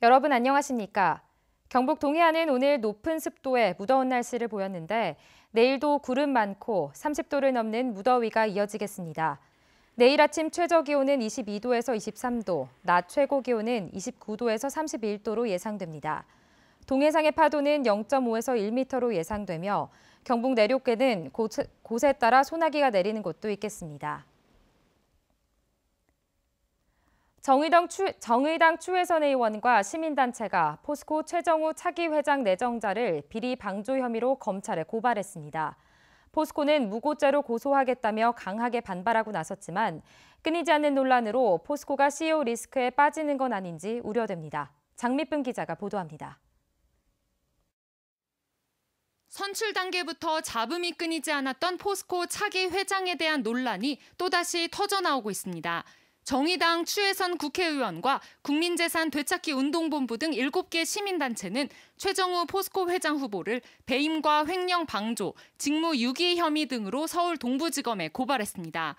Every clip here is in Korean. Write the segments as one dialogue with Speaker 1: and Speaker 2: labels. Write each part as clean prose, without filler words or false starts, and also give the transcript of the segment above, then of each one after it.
Speaker 1: 여러분 안녕하십니까? 경북 동해안은 오늘 높은 습도에 무더운 날씨를 보였는데 내일도 구름 많고 30도를 넘는 무더위가 이어지겠습니다. 내일 아침 최저 기온은 22도에서 23도, 낮 최고 기온은 29도에서 31도로 예상됩니다. 동해상의 파도는 0.5에서 1m로 예상되며 경북 내륙에는 곳에 따라 소나기가 내리는 곳도 있겠습니다. 정의당 추혜선 의원과 시민단체가 포스코 최정우 차기 회장 내정자를 비리 방조 혐의로 검찰에 고발했습니다. 포스코는 무고죄로 고소하겠다며 강하게 반발하고 나섰지만 끊이지 않는 논란으로 포스코가 CEO 리스크에 빠지는 건 아닌지 우려됩니다. 장미쁨 기자가 보도합니다.
Speaker 2: 선출 단계부터 잡음이 끊이지 않았던 포스코 차기 회장에 대한 논란이 또다시 터져나오고 있습니다. 정의당 추혜선 국회의원과 국민재산 되찾기 운동본부 등 7개 시민단체는 최정우 포스코 회장 후보를 배임과 횡령 방조, 직무 유기 혐의 등으로 서울 동부지검에 고발했습니다.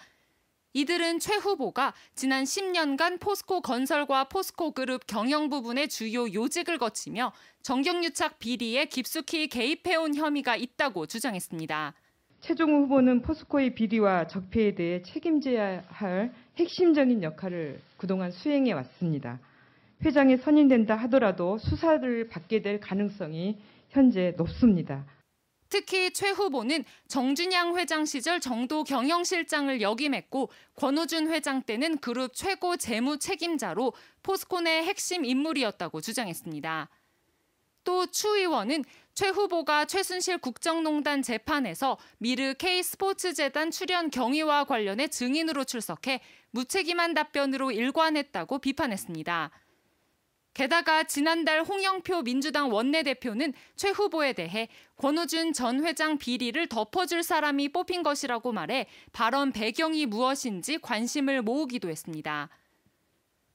Speaker 2: 이들은 최 후보가 지난 10년간 포스코 건설과 포스코 그룹 경영 부분의 주요 요직을 거치며 정경유착 비리에 깊숙이 개입해온 혐의가 있다고 주장했습니다.
Speaker 3: 최종우 후보는 포스코의 비리와 적폐에 대해 책임져야 할 핵심적인 역할을 그동안 수행해 왔습니다. 회장에 선임된다 하더라도 수사를 받게 될 가능성이 현재 높습니다.
Speaker 2: 특히 최 후보는 정준양 회장 시절 정도 경영실장을 역임했고 권오준 회장 때는 그룹 최고 재무 책임자로 포스코 내 핵심 인물이었다고 주장했습니다. 또 추 의원은 최 후보가 최순실 국정농단 재판에서 미르 K스포츠재단 출연 경위와 관련해 증인으로 출석해 무책임한 답변으로 일관했다고 비판했습니다. 게다가 지난달 홍영표 민주당 원내대표는 최 후보에 대해 권오준 전 회장 비리를 덮어줄 사람이 뽑힌 것이라고 말해 발언 배경이 무엇인지 관심을 모으기도 했습니다.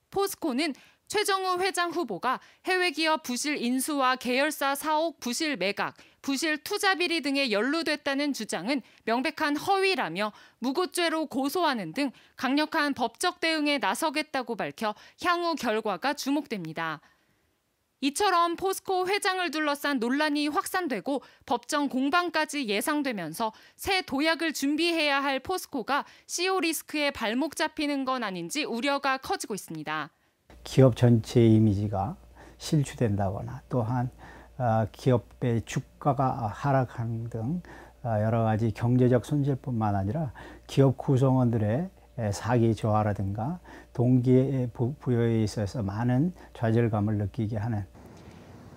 Speaker 2: 포스코는 최정우 회장 후보가 해외기업 부실 인수와 계열사 사옥 부실 매각, 부실 투자 비리 등에 연루됐다는 주장은 명백한 허위라며 무고죄로 고소하는 등 강력한 법적 대응에 나서겠다고 밝혀 향후 결과가 주목됩니다. 이처럼 포스코 회장을 둘러싼 논란이 확산되고 법정 공방까지 예상되면서 새 도약을 준비해야 할 포스코가 CEO 리스크에 발목 잡히는 건 아닌지 우려가 커지고 있습니다.
Speaker 4: 기업 전체의 이미지가 실추된다거나 또한 기업의 주가가 하락하는 등 여러 가지 경제적 손실뿐만 아니라 기업 구성원들의 사기 저하라든가 동기부여에 있어서 많은 좌절감을 느끼게 하는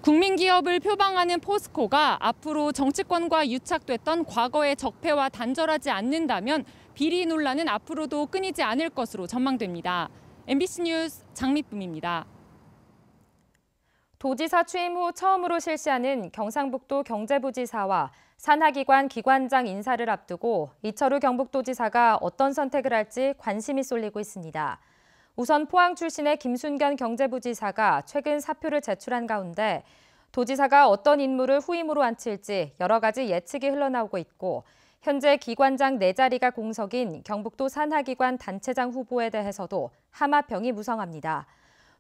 Speaker 2: 국민기업을 표방하는 포스코가 앞으로 정치권과 유착됐던 과거의 적폐와 단절하지 않는다면 비리 논란은 앞으로도 끊이지 않을 것으로 전망됩니다. MBC 뉴스 장미쁨입니다.
Speaker 1: 도지사 취임 후 처음으로 실시하는 경상북도 경제부지사와 산하기관 기관장 인사를 앞두고 이철우 경북도지사가 어떤 선택을 할지 관심이 쏠리고 있습니다. 우선 포항 출신의 김순견 경제부지사가 최근 사표를 제출한 가운데 도지사가 어떤 인물을 후임으로 앉힐지 여러 가지 예측이 흘러나오고 있고 현재 기관장 4자리가 공석인 경북도 산하기관 단체장 후보에 대해서도 하마평이 무성합니다.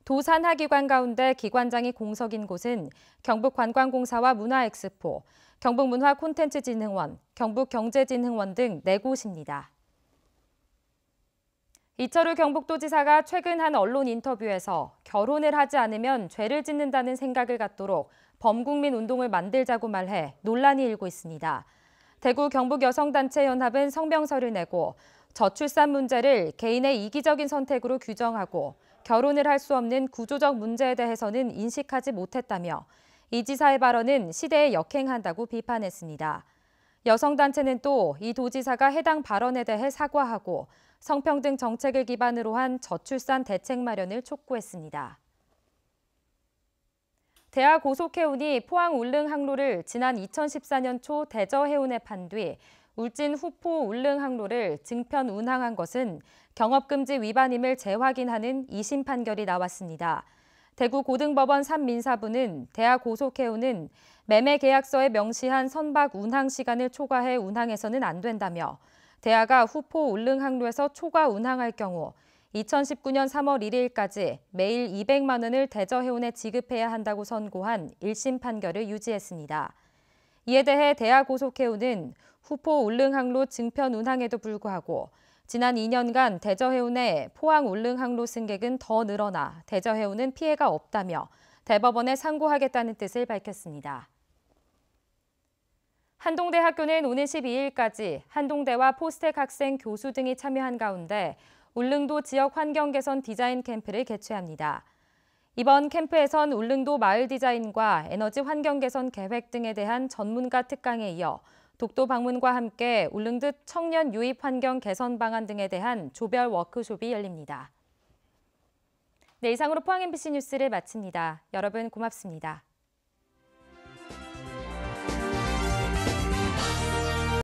Speaker 1: 도 산하기관 가운데 기관장이 공석인 곳은 경북관광공사와 문화엑스포, 경북문화콘텐츠진흥원, 경북경제진흥원 등 4곳입니다. 이철우 경북도지사가 최근 한 언론 인터뷰에서 결혼을 하지 않으면 죄를 짓는다는 생각을 갖도록 범국민 운동을 만들자고 말해 논란이 일고 있습니다. 대구 경북여성단체연합은 성명서를 내고 저출산 문제를 개인의 이기적인 선택으로 규정하고 결혼을 할 수 없는 구조적 문제에 대해서는 인식하지 못했다며 이 지사의 발언은 시대에 역행한다고 비판했습니다. 여성단체는 또 이 도지사가 해당 발언에 대해 사과하고 성평등 정책을 기반으로 한 저출산 대책 마련을 촉구했습니다. 대하 고속해운이 포항 울릉 항로를 지난 2014년 초 대저 해운에 판 뒤 울진 후포 울릉 항로를 증편 운항한 것은 경업금지 위반임을 재확인하는 2심 판결이 나왔습니다. 대구 고등법원 3민사부는 대하 고속해운은 매매 계약서에 명시한 선박 운항 시간을 초과해 운항해서는 안 된다며 대하가 후포 울릉 항로에서 초과 운항할 경우 2019년 3월 1일까지 매일 200만 원을 대저해운에 지급해야 한다고 선고한 1심 판결을 유지했습니다. 이에 대해 대하고속해운은 후포 울릉항로 증편 운항에도 불구하고 지난 2년간 대저해운의 포항 울릉항로 승객은 더 늘어나 대저해운은 피해가 없다며 대법원에 상고하겠다는 뜻을 밝혔습니다. 한동대 학교는 오는 12일까지 한동대와 포스텍 학생, 교수 등이 참여한 가운데 울릉도 지역 환경 개선 디자인 캠프를 개최합니다. 이번 캠프에선 울릉도 마을 디자인과 에너지 환경 개선 계획 등에 대한 전문가 특강에 이어 독도 방문과 함께 울릉도 청년 유입 환경 개선 방안 등에 대한 조별 워크숍이 열립니다. 네, 이상으로 포항 MBC 뉴스를 마칩니다. 여러분 고맙습니다.